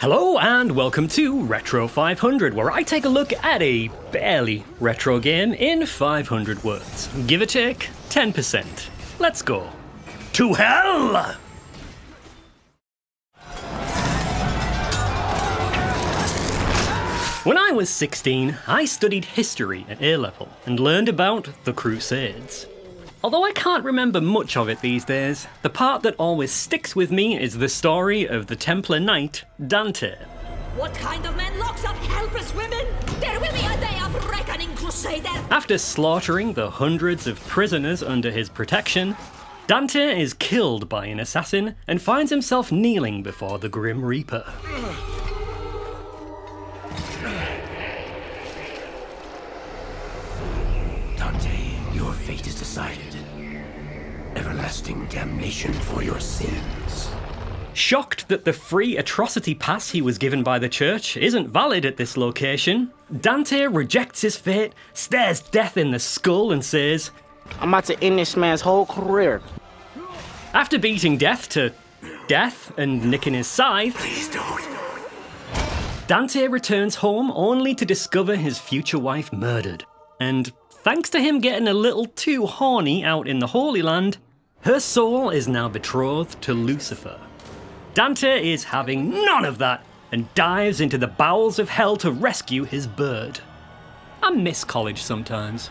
Hello and welcome to Retro 500, where I take a look at a barely retro game in 500 words. Give or take 10%. Let's go. To hell! When I was 16, I studied history at A-level and learned about the Crusades. Although I can't remember much of it these days, the part that always sticks with me is the story of the Templar Knight, Dante. What kind of man locks up helpless women? There will be a day of reckoning, Crusader! After slaughtering the hundreds of prisoners under his protection, Dante is killed by an assassin and finds himself kneeling before the Grim Reaper. Dante, your fate is decided. Everlasting damnation for your sins. Shocked that the free atrocity pass he was given by the church isn't valid at this location, Dante rejects his fate, stares death in the skull and says, "I'm about to end this man's whole career." After beating death to death and nicking his scythe, Please don't. Dante returns home only to discover his future wife murdered. And thanks to him getting a little too horny out in the Holy Land, her soul is now betrothed to Lucifer. Dante is having none of that and dives into the bowels of hell to rescue his bird. I miss college sometimes.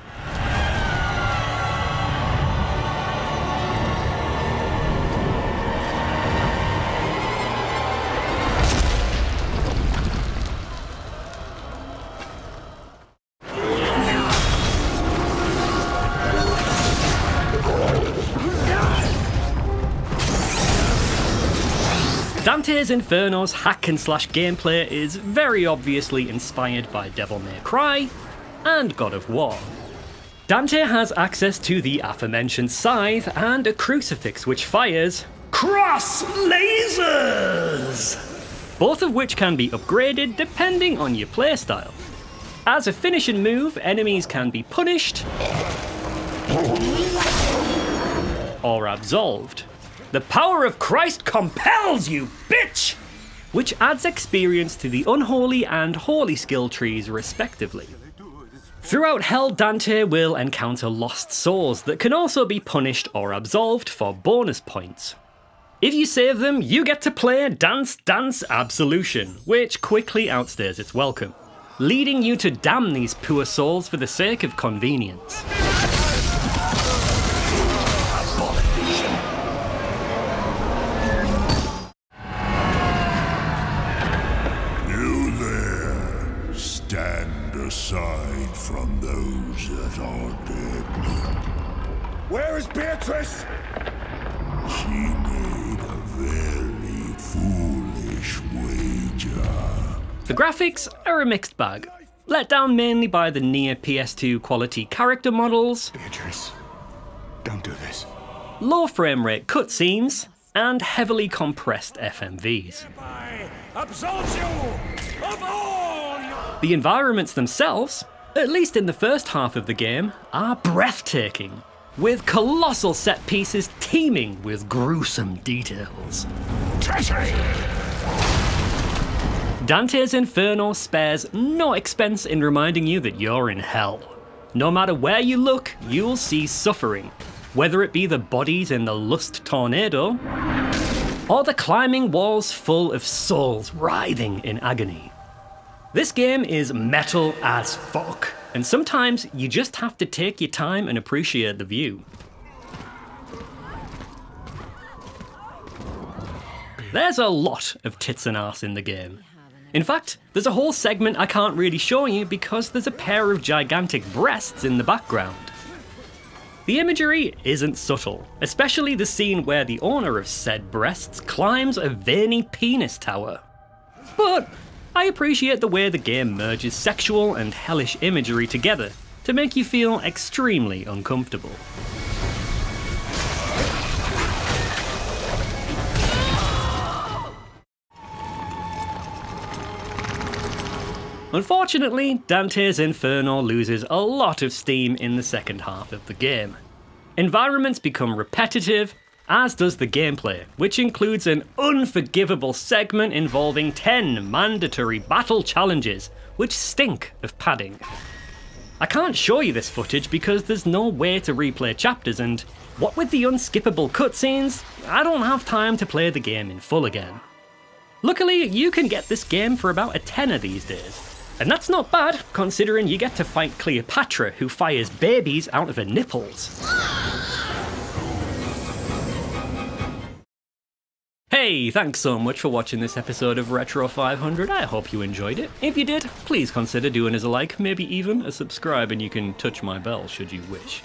Dante's Inferno's hack-and-slash gameplay is very obviously inspired by Devil May Cry and God of War. Dante has access to the aforementioned scythe and a crucifix which fires cross lasers, both of which can be upgraded depending on your playstyle. As a finishing move, enemies can be punished or absolved. The power of Christ compels you, bitch! Which adds experience to the unholy and holy skill trees respectively. Throughout hell, Dante will encounter lost souls that can also be punished or absolved for bonus points. If you save them, you get to play Dance Dance Absolution, which quickly outstays its welcome, leading you to damn these poor souls for the sake of convenience. Stand aside from those that are dead. Where is Beatrice? She made a very foolish wager. The graphics are a mixed bag, let down mainly by the near PS2 quality character models, Beatrice, don't do this. low frame rate cutscenes, and heavily compressed FMVs. I absolve you of all! The environments themselves, at least in the first half of the game, are breathtaking, with colossal set pieces teeming with gruesome details. Treachery! Dante's Inferno spares no expense in reminding you that you're in hell. No matter where you look, you'll see suffering, whether it be the bodies in the lust tornado, or the climbing walls full of souls writhing in agony. This game is metal as fuck, and sometimes you just have to take your time and appreciate the view. There's a lot of tits and arse in the game. In fact, there's a whole segment I can't really show you because there's a pair of gigantic breasts in the background. The imagery isn't subtle, especially the scene where the owner of said breasts climbs a veiny penis tower. But I appreciate the way the game merges sexual and hellish imagery together to make you feel extremely uncomfortable. Unfortunately, Dante's Inferno loses a lot of steam in the second half of the game. Environments become repetitive, as does the gameplay, which includes an unforgivable segment involving 10 mandatory battle challenges, which stink of padding. I can't show you this footage because there's no way to replay chapters, and what with the unskippable cutscenes, I don't have time to play the game in full again. Luckily, you can get this game for about a tenner these days, and that's not bad considering you get to fight Cleopatra, who fires babies out of her nipples. Hey, thanks so much for watching this episode of Retro 500, I hope you enjoyed it. If you did, please consider doing us a like, maybe even a subscribe, and you can touch my bell should you wish.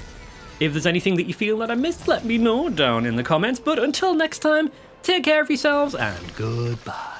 If there's anything that you feel that I missed, let me know down in the comments, but until next time, take care of yourselves and goodbye.